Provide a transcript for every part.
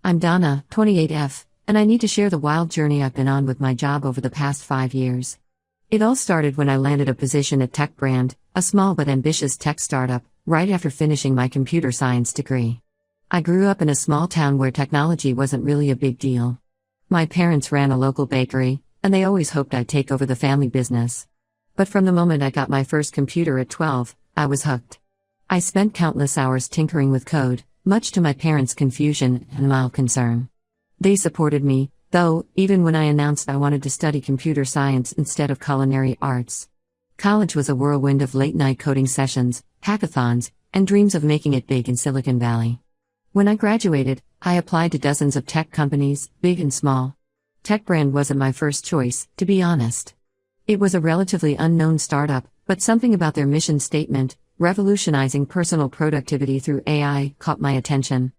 I'm Donna, 28F, and I need to share the wild journey I've been on with my job over the past 5 years. It all started when I landed a position at Tech Brand, a small but ambitious tech startup, right after finishing my computer science degree. I grew up in a small town where technology wasn't really a big deal. My parents ran a local bakery, and they always hoped I'd take over the family business. But from the moment I got my first computer at 12, I was hooked. I spent countless hours tinkering with code, much to my parents' confusion and mild concern. They supported me, though, even when I announced I wanted to study computer science instead of culinary arts. College was a whirlwind of late-night coding sessions, hackathons, and dreams of making it big in Silicon Valley. When I graduated, I applied to dozens of tech companies, big and small. Tech Brand wasn't my first choice, to be honest. It was a relatively unknown startup, but something about their mission statement, revolutionizing personal productivity through AI, caught my attention.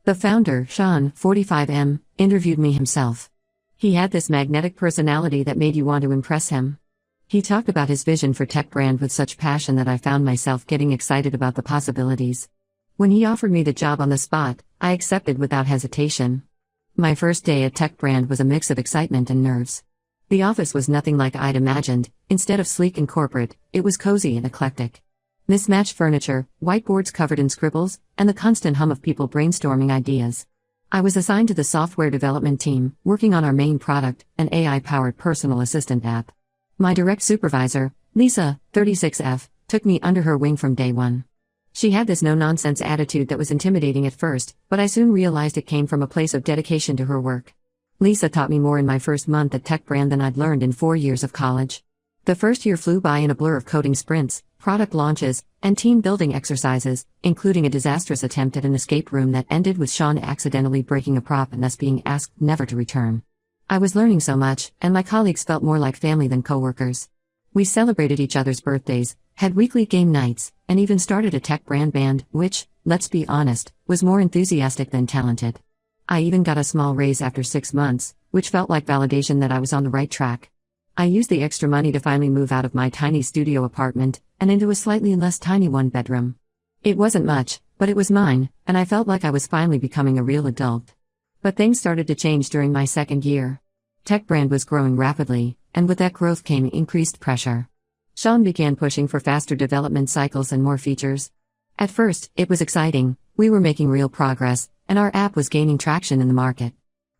The founder, Sean, 45M, interviewed me himself. He had this magnetic personality that made you want to impress him. He talked about his vision for Tech Brand with such passion that I found myself getting excited about the possibilities. When he offered me the job on the spot, I accepted without hesitation. My first day at Tech Brand was a mix of excitement and nerves. The office was nothing like I'd imagined. Instead of sleek and corporate, it was cozy and eclectic. Mismatched furniture, whiteboards covered in scribbles, and the constant hum of people brainstorming ideas. I was assigned to the software development team, working on our main product, an AI-powered personal assistant app. My direct supervisor, Lisa, 36F, took me under her wing from day one. She had this no-nonsense attitude that was intimidating at first, but I soon realized it came from a place of dedication to her work. Lisa taught me more in my first month at Tech Brand than I'd learned in 4 years of college. The first year flew by in a blur of coding sprints, product launches, and team-building exercises, including a disastrous attempt at an escape room that ended with Sean accidentally breaking a prop and us being asked never to return. I was learning so much, and my colleagues felt more like family than coworkers. We celebrated each other's birthdays, had weekly game nights, and even started a Tech Brand band, which, let's be honest, was more enthusiastic than talented. I even got a small raise after 6 months, which felt like validation that I was on the right track. I used the extra money to finally move out of my tiny studio apartment, and into a slightly less tiny one-bedroom. It wasn't much, but it was mine, and I felt like I was finally becoming a real adult. But things started to change during my second year. Tech Brand was growing rapidly, and with that growth came increased pressure. Sean began pushing for faster development cycles and more features. At first, it was exciting, we were making real progress, and our app was gaining traction in the market.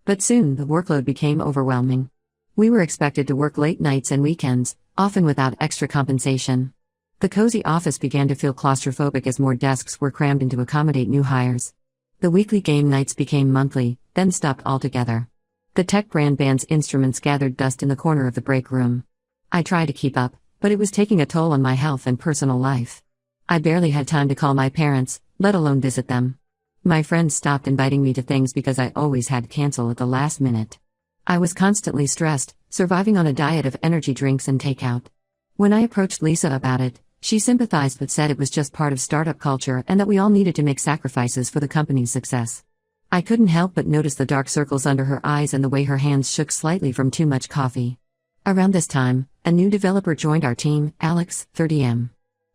But soon, the workload became overwhelming. We were expected to work late nights and weekends, often without extra compensation. The cozy office began to feel claustrophobic as more desks were crammed in to accommodate new hires. The weekly game nights became monthly, then stopped altogether. The Tech Brand band's instruments gathered dust in the corner of the break room. I tried to keep up, but it was taking a toll on my health and personal life. I barely had time to call my parents, let alone visit them. My friends stopped inviting me to things because I always had to cancel at the last minute. I was constantly stressed, surviving on a diet of energy drinks and takeout. When I approached Lisa about it, she sympathized but said it was just part of startup culture and that we all needed to make sacrifices for the company's success. I couldn't help but notice the dark circles under her eyes and the way her hands shook slightly from too much coffee. Around this time, a new developer joined our team, Alex, 30M.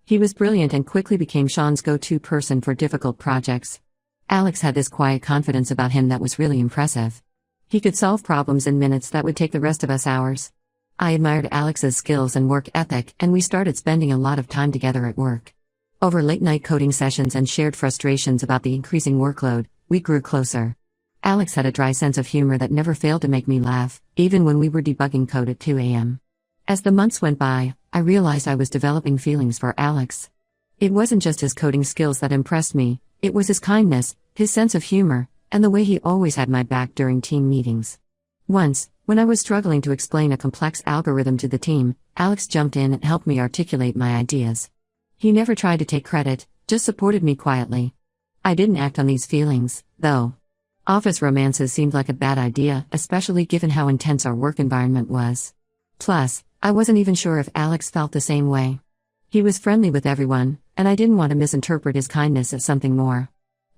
He was brilliant and quickly became Sean's go-to person for difficult projects. Alex had this quiet confidence about him that was really impressive. He could solve problems in minutes that would take the rest of us hours. I admired Alex's skills and work ethic, and we started spending a lot of time together at work. Over late-night coding sessions and shared frustrations about the increasing workload, we grew closer. Alex had a dry sense of humor that never failed to make me laugh, even when we were debugging code at 2 a.m. As the months went by, I realized I was developing feelings for Alex. It wasn't just his coding skills that impressed me, it was his kindness, his sense of humor, and the way he always had my back during team meetings. Once, when I was struggling to explain a complex algorithm to the team, Alex jumped in and helped me articulate my ideas. He never tried to take credit, just supported me quietly. I didn't act on these feelings, though. Office romances seemed like a bad idea, especially given how intense our work environment was. Plus, I wasn't even sure if Alex felt the same way. He was friendly with everyone, and I didn't want to misinterpret his kindness as something more.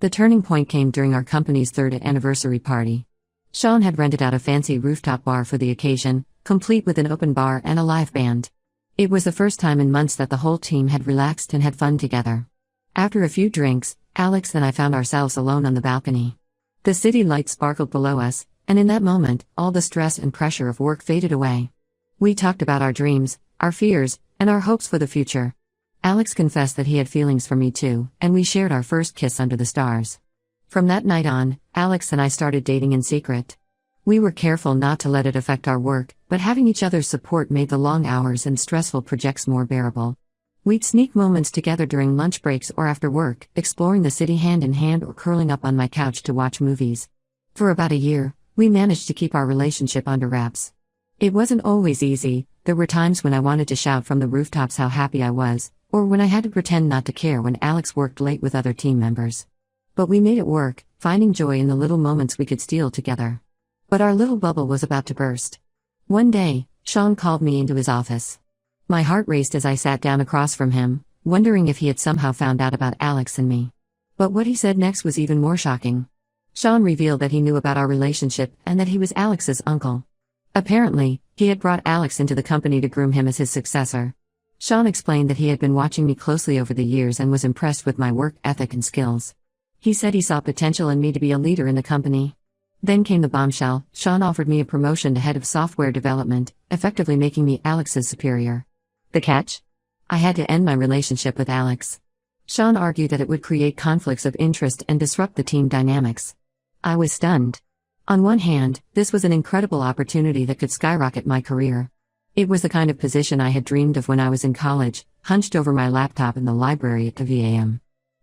The turning point came during our company's 3rd anniversary party. Sean had rented out a fancy rooftop bar for the occasion, complete with an open bar and a live band. It was the first time in months that the whole team had relaxed and had fun together. After a few drinks, Alex and I found ourselves alone on the balcony. The city lights sparkled below us, and in that moment, all the stress and pressure of work faded away. We talked about our dreams, our fears, and our hopes for the future. Alex confessed that he had feelings for me too, and we shared our first kiss under the stars. From that night on, Alex and I started dating in secret. We were careful not to let it affect our work, but having each other's support made the long hours and stressful projects more bearable. We'd sneak moments together during lunch breaks or after work, exploring the city hand in hand or curling up on my couch to watch movies. For about a year, we managed to keep our relationship under wraps. It wasn't always easy. There were times when I wanted to shout from the rooftops how happy I was, or when I had to pretend not to care when Alex worked late with other team members. But we made it work, finding joy in the little moments we could steal together. But our little bubble was about to burst. One day, Sean called me into his office. My heart raced as I sat down across from him, wondering if he had somehow found out about Alex and me. But what he said next was even more shocking. Sean revealed that he knew about our relationship and that he was Alex's uncle. Apparently, he had brought Alex into the company to groom him as his successor. Sean explained that he had been watching me closely over the years and was impressed with my work ethic and skills. He said he saw potential in me to be a leader in the company. Then came the bombshell. Sean offered me a promotion to head of software development, effectively making me Alex's superior. The catch? I had to end my relationship with Alex. Sean argued that it would create conflicts of interest and disrupt the team dynamics. I was stunned. On one hand, this was an incredible opportunity that could skyrocket my career. It was the kind of position I had dreamed of when I was in college, hunched over my laptop in the library at the VAM.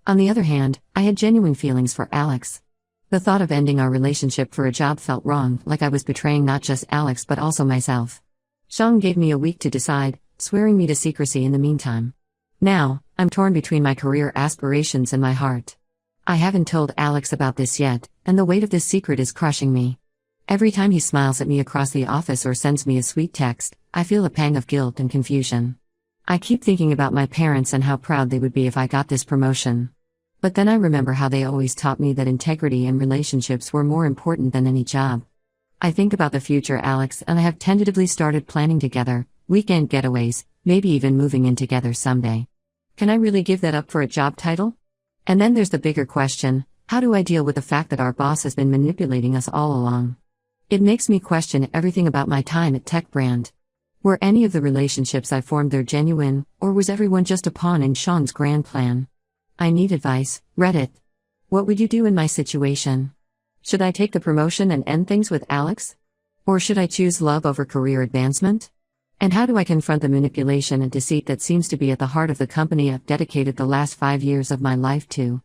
On the other hand, I had genuine feelings for Alex. The thought of ending our relationship for a job felt wrong, like I was betraying not just Alex but also myself. Sean gave me a week to decide, swearing me to secrecy in the meantime. Now, I'm torn between my career aspirations and my heart. I haven't told Alex about this yet, and the weight of this secret is crushing me. Every time he smiles at me across the office or sends me a sweet text, I feel a pang of guilt and confusion. I keep thinking about my parents and how proud they would be if I got this promotion. But then I remember how they always taught me that integrity and relationships were more important than any job. I think about the future Alex and I have tentatively started planning together, weekend getaways, maybe even moving in together someday. Can I really give that up for a job title? And then there's the bigger question, how do I deal with the fact that our boss has been manipulating us all along? It makes me question everything about my time at Tech Brand. Were any of the relationships I formed there genuine, or was everyone just a pawn in Sean's grand plan? I need advice, Reddit. What would you do in my situation? Should I take the promotion and end things with Alex? Or should I choose love over career advancement? And how do I confront the manipulation and deceit that seems to be at the heart of the company I've dedicated the last 5 years of my life to?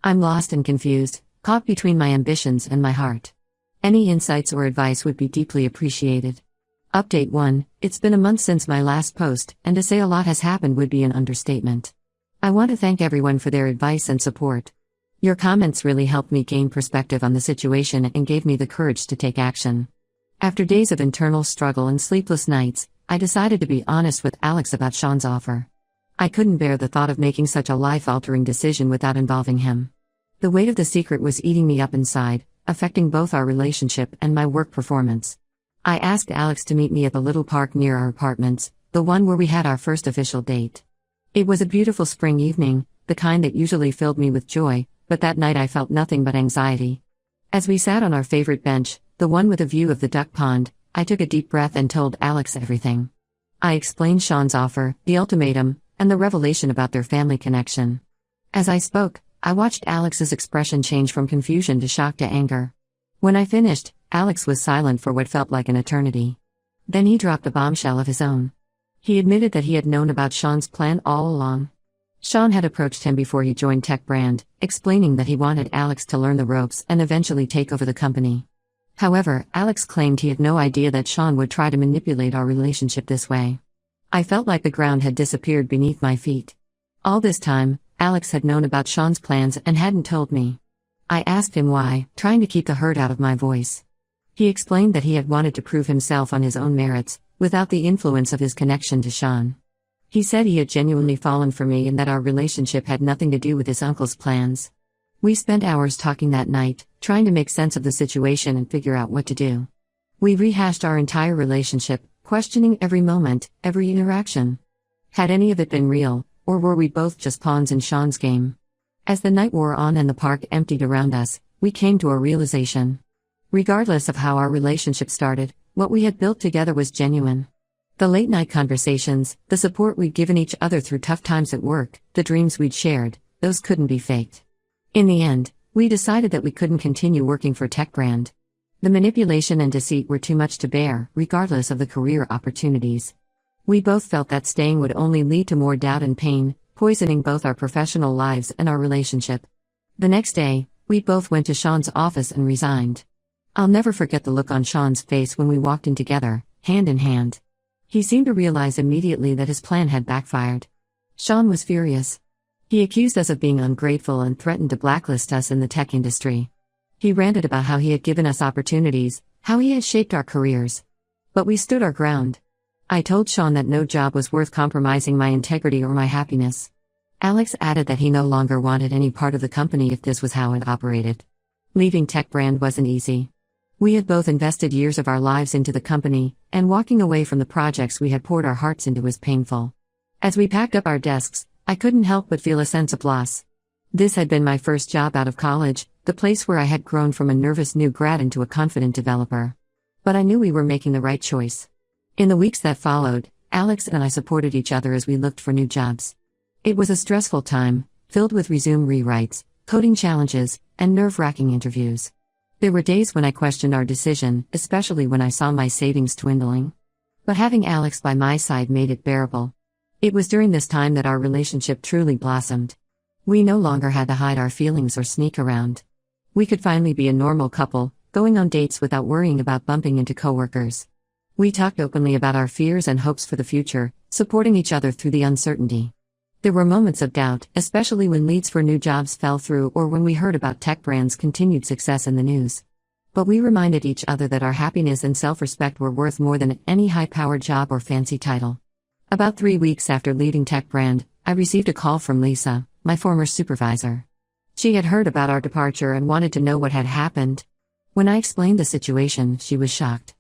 I'm lost and confused, caught between my ambitions and my heart. Any insights or advice would be deeply appreciated. Update 1, it's been a month since my last post, and to say a lot has happened would be an understatement. I want to thank everyone for their advice and support. Your comments really helped me gain perspective on the situation and gave me the courage to take action. After days of internal struggle and sleepless nights, I decided to be honest with Alex about Sean's offer. I couldn't bear the thought of making such a life-altering decision without involving him. The weight of the secret was eating me up inside, affecting both our relationship and my work performance. I asked Alex to meet me at the little park near our apartments, the one where we had our first official date. It was a beautiful spring evening, the kind that usually filled me with joy, but that night I felt nothing but anxiety. As we sat on our favorite bench, the one with a view of the duck pond, I took a deep breath and told Alex everything. I explained Sean's offer, the ultimatum, and the revelation about their family connection. As I spoke, I watched Alex's expression change from confusion to shock to anger. When I finished, Alex was silent for what felt like an eternity. Then he dropped a bombshell of his own. He admitted that he had known about Sean's plan all along. Sean had approached him before he joined Tech Brand, explaining that he wanted Alex to learn the ropes and eventually take over the company. However, Alex claimed he had no idea that Sean would try to manipulate our relationship this way. I felt like the ground had disappeared beneath my feet. All this time, Alex had known about Sean's plans and hadn't told me. I asked him why, trying to keep the hurt out of my voice. He explained that he had wanted to prove himself on his own merits, without the influence of his connection to Sean. He said he had genuinely fallen for me and that our relationship had nothing to do with his uncle's plans. We spent hours talking that night, trying to make sense of the situation and figure out what to do. We rehashed our entire relationship, questioning every moment, every interaction. Had any of it been real, or were we both just pawns in Sean's game? As the night wore on and the park emptied around us, we came to a realization. Regardless of how our relationship started, what we had built together was genuine. The late-night conversations, the support we'd given each other through tough times at work, the dreams we'd shared, those couldn't be faked. In the end, we decided that we couldn't continue working for Tech Brand. The manipulation and deceit were too much to bear, regardless of the career opportunities. We both felt that staying would only lead to more doubt and pain, poisoning both our professional lives and our relationship. The next day, we both went to Sean's office and resigned. I'll never forget the look on Sean's face when we walked in together, hand in hand. He seemed to realize immediately that his plan had backfired. Sean was furious. He accused us of being ungrateful and threatened to blacklist us in the tech industry. He ranted about how he had given us opportunities, how he had shaped our careers. But we stood our ground. I told Sean that no job was worth compromising my integrity or my happiness. Alex added that he no longer wanted any part of the company if this was how it operated. Leaving Tech Brand wasn't easy. We had both invested years of our lives into the company, and walking away from the projects we had poured our hearts into was painful. As we packed up our desks, I couldn't help but feel a sense of loss. This had been my first job out of college, the place where I had grown from a nervous new grad into a confident developer. But I knew we were making the right choice. In the weeks that followed, Alex and I supported each other as we looked for new jobs. It was a stressful time, filled with resume rewrites, coding challenges, and nerve-wracking interviews. There were days when I questioned our decision, especially when I saw my savings dwindling. But having Alex by my side made it bearable. It was during this time that our relationship truly blossomed. We no longer had to hide our feelings or sneak around. We could finally be a normal couple, going on dates without worrying about bumping into coworkers. We talked openly about our fears and hopes for the future, supporting each other through the uncertainty. There were moments of doubt, especially when leads for new jobs fell through or when we heard about Tech Brand's continued success in the news. But we reminded each other that our happiness and self-respect were worth more than any high-powered job or fancy title. About 3 weeks after leaving Tech Brand, I received a call from Lisa, my former supervisor. She had heard about our departure and wanted to know what had happened. When I explained the situation, she was shocked.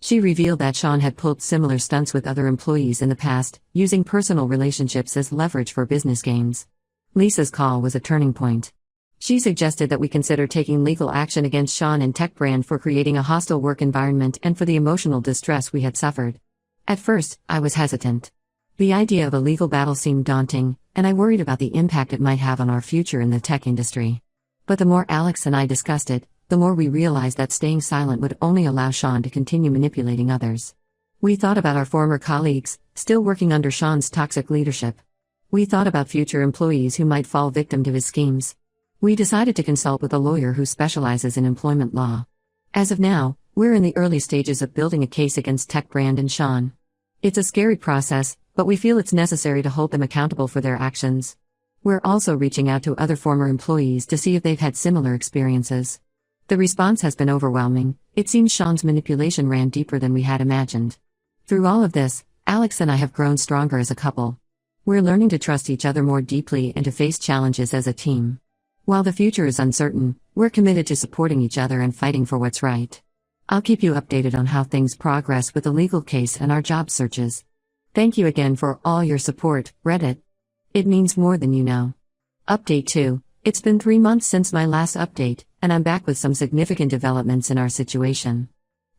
She revealed that Sean had pulled similar stunts with other employees in the past, using personal relationships as leverage for business gains. Lisa's call was a turning point. She suggested that we consider taking legal action against Sean and Tech Brand for creating a hostile work environment and for the emotional distress we had suffered. At first, I was hesitant. The idea of a legal battle seemed daunting, and I worried about the impact it might have on our future in the tech industry. But the more Alex and I discussed it, the more we realized that staying silent would only allow Sean to continue manipulating others. We thought about our former colleagues, still working under Sean's toxic leadership. We thought about future employees who might fall victim to his schemes. We decided to consult with a lawyer who specializes in employment law. As of now, we're in the early stages of building a case against Tech Brand and Sean. It's a scary process, but we feel it's necessary to hold them accountable for their actions. We're also reaching out to other former employees to see if they've had similar experiences. The response has been overwhelming. It seems Sean's manipulation ran deeper than we had imagined. Through all of this, Alex and I have grown stronger as a couple. We're learning to trust each other more deeply and to face challenges as a team. While the future is uncertain, we're committed to supporting each other and fighting for what's right. I'll keep you updated on how things progress with the legal case and our job searches. Thank you again for all your support, Reddit. It means more than you know. Update 2. It's been 3 months since my last update, and I'm back with some significant developments in our situation.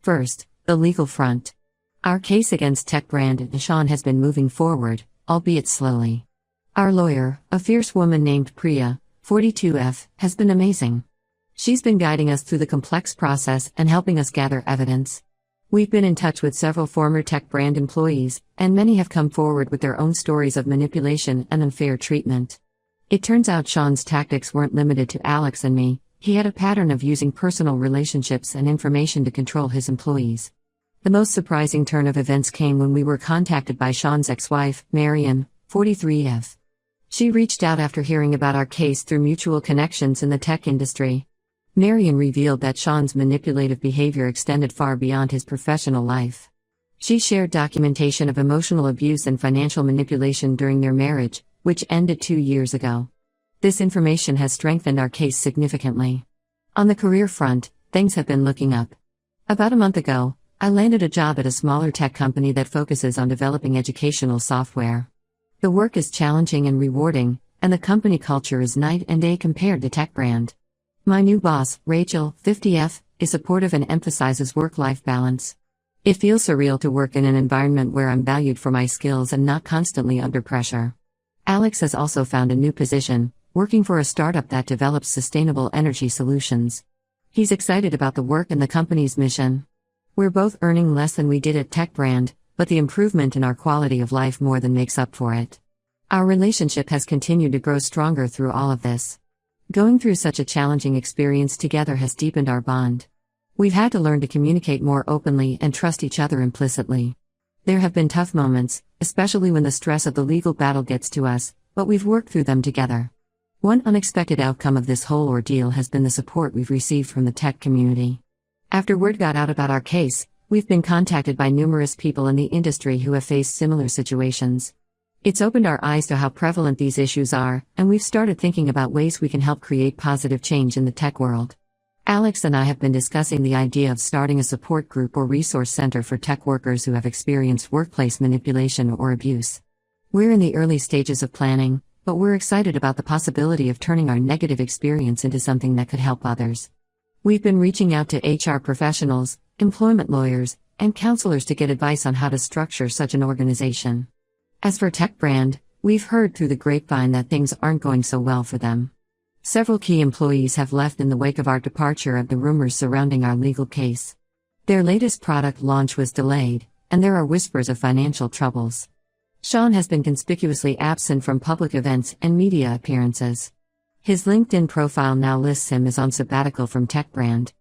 First, the legal front. Our case against Tech Brand and Sean has been moving forward, albeit slowly. Our lawyer, a fierce woman named Priya, 42F, has been amazing. She's been guiding us through the complex process and helping us gather evidence. We've been in touch with several former Tech Brand employees, and many have come forward with their own stories of manipulation and unfair treatment. It turns out Sean's tactics weren't limited to Alex and me. He had a pattern of using personal relationships and information to control his employees. The most surprising turn of events came when we were contacted by Sean's ex-wife, Marian, 43F. She reached out after hearing about our case through mutual connections in the tech industry. Marian revealed that Sean's manipulative behavior extended far beyond his professional life. She shared documentation of emotional abuse and financial manipulation during their marriage, which ended 2 years ago. This information has strengthened our case significantly. On the career front, things have been looking up. About a month ago, I landed a job at a smaller tech company that focuses on developing educational software. The work is challenging and rewarding, and the company culture is night and day compared to Tech Brand. My new boss, Rachel, 50F, is supportive and emphasizes work-life balance. It feels surreal to work in an environment where I'm valued for my skills and not constantly under pressure. Alex has also found a new position, working for a startup that develops sustainable energy solutions. He's excited about the work and the company's mission. We're both earning less than we did at Tech Brand, but the improvement in our quality of life more than makes up for it. Our relationship has continued to grow stronger through all of this. Going through such a challenging experience together has deepened our bond. We've had to learn to communicate more openly and trust each other implicitly. There have been tough moments, especially when the stress of the legal battle gets to us, but we've worked through them together. One unexpected outcome of this whole ordeal has been the support we've received from the tech community. After word got out about our case, we've been contacted by numerous people in the industry who have faced similar situations. It's opened our eyes to how prevalent these issues are, and we've started thinking about ways we can help create positive change in the tech world. Alex and I have been discussing the idea of starting a support group or resource center for tech workers who have experienced workplace manipulation or abuse. We're in the early stages of planning, but we're excited about the possibility of turning our negative experience into something that could help others. We've been reaching out to HR professionals, employment lawyers, and counselors to get advice on how to structure such an organization. As for Tech Brand, we've heard through the grapevine that things aren't going so well for them. Several key employees have left in the wake of our departure and the rumors surrounding our legal case. Their latest product launch was delayed, and there are whispers of financial troubles. Sean has been conspicuously absent from public events and media appearances. His LinkedIn profile now lists him as on sabbatical from Tech Brand.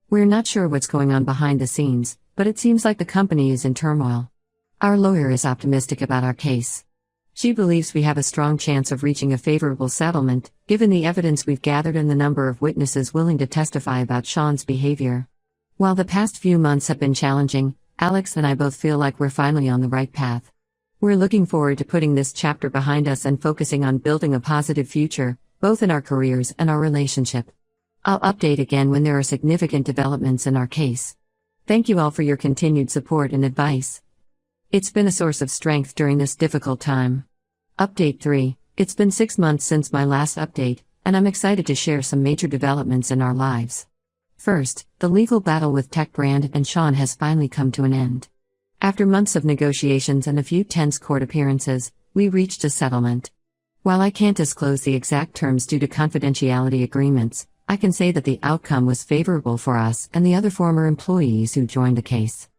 We're not sure what's going on behind the scenes, but it seems like the company is in turmoil. Our lawyer is optimistic about our case. She believes we have a strong chance of reaching a favorable settlement, given the evidence we've gathered and the number of witnesses willing to testify about Sean's behavior. While the past few months have been challenging, Alex and I both feel like we're finally on the right path. We're looking forward to putting this chapter behind us and focusing on building a positive future, both in our careers and our relationship. I'll update again when there are significant developments in our case. Thank you all for your continued support and advice. It's been a source of strength during this difficult time. Update 3. It's been 6 months since my last update, and I'm excited to share some major developments in our lives. First, the legal battle with Tech Brand and Sean has finally come to an end. After months of negotiations and a few tense court appearances, we reached a settlement. While I can't disclose the exact terms due to confidentiality agreements, I can say that the outcome was favorable for us and the other former employees who joined the case.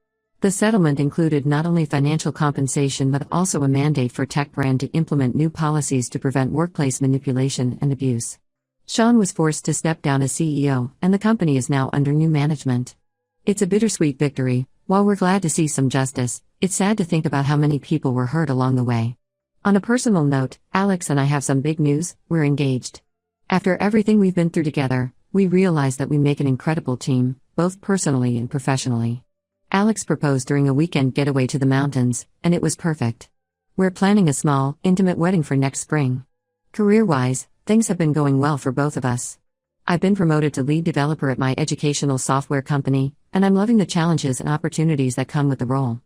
The settlement included not only financial compensation but also a mandate for Tech Brand to implement new policies to prevent workplace manipulation and abuse. Sean was forced to step down as CEO, and the company is now under new management. It's a bittersweet victory. While we're glad to see some justice, it's sad to think about how many people were hurt along the way. On a personal note, Alex and I have some big news: we're engaged. After everything we've been through together, we realize that we make an incredible team, both personally and professionally. Alex proposed during a weekend getaway to the mountains, and it was perfect. We're planning a small, intimate wedding for next spring. Career-wise, things have been going well for both of us. I've been promoted to lead developer at my educational software company, and I'm loving the challenges and opportunities that come with the role.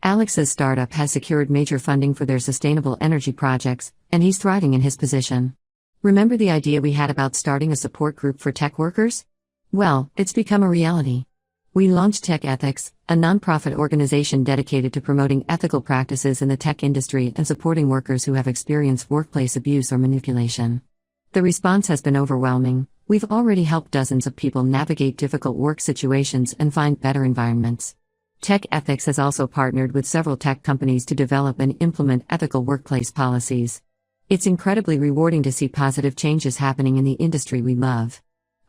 Alex's startup has secured major funding for their sustainable energy projects, and he's thriving in his position. Remember the idea we had about starting a support group for tech workers? Well, it's become a reality. We launched Tech Ethics, a nonprofit organization dedicated to promoting ethical practices in the tech industry and supporting workers who have experienced workplace abuse or manipulation. The response has been overwhelming. We've already helped dozens of people navigate difficult work situations and find better environments. Tech Ethics has also partnered with several tech companies to develop and implement ethical workplace policies. It's incredibly rewarding to see positive changes happening in the industry we love.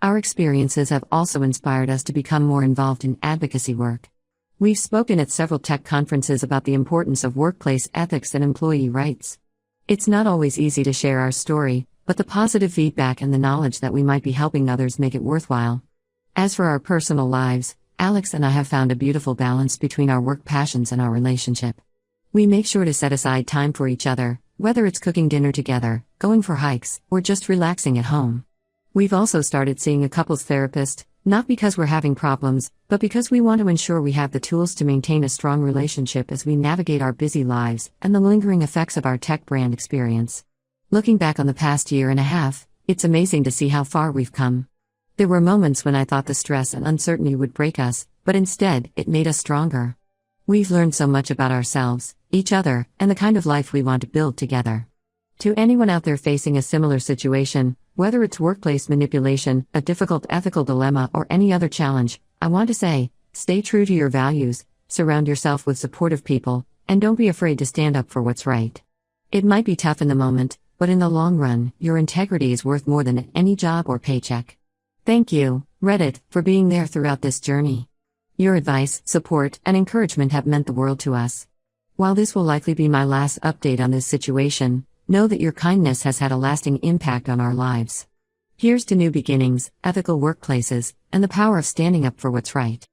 Our experiences have also inspired us to become more involved in advocacy work. We've spoken at several tech conferences about the importance of workplace ethics and employee rights. It's not always easy to share our story, but the positive feedback and the knowledge that we might be helping others make it worthwhile. As for our personal lives, Alex and I have found a beautiful balance between our work passions and our relationship. We make sure to set aside time for each other, whether it's cooking dinner together, going for hikes, or just relaxing at home. We've also started seeing a couples therapist, not because we're having problems, but because we want to ensure we have the tools to maintain a strong relationship as we navigate our busy lives and the lingering effects of our Tech Brand experience. Looking back on the past year and a half, it's amazing to see how far we've come. There were moments when I thought the stress and uncertainty would break us, but instead, it made us stronger. We've learned so much about ourselves, each other, and the kind of life we want to build together. To anyone out there facing a similar situation, whether it's workplace manipulation, a difficult ethical dilemma, or any other challenge, I want to say, stay true to your values, surround yourself with supportive people, and don't be afraid to stand up for what's right. It might be tough in the moment, but in the long run, your integrity is worth more than any job or paycheck. Thank you, Reddit, for being there throughout this journey. Your advice, support, and encouragement have meant the world to us. While this will likely be my last update on this situation, know that your kindness has had a lasting impact on our lives. Here's to new beginnings, ethical workplaces, and the power of standing up for what's right.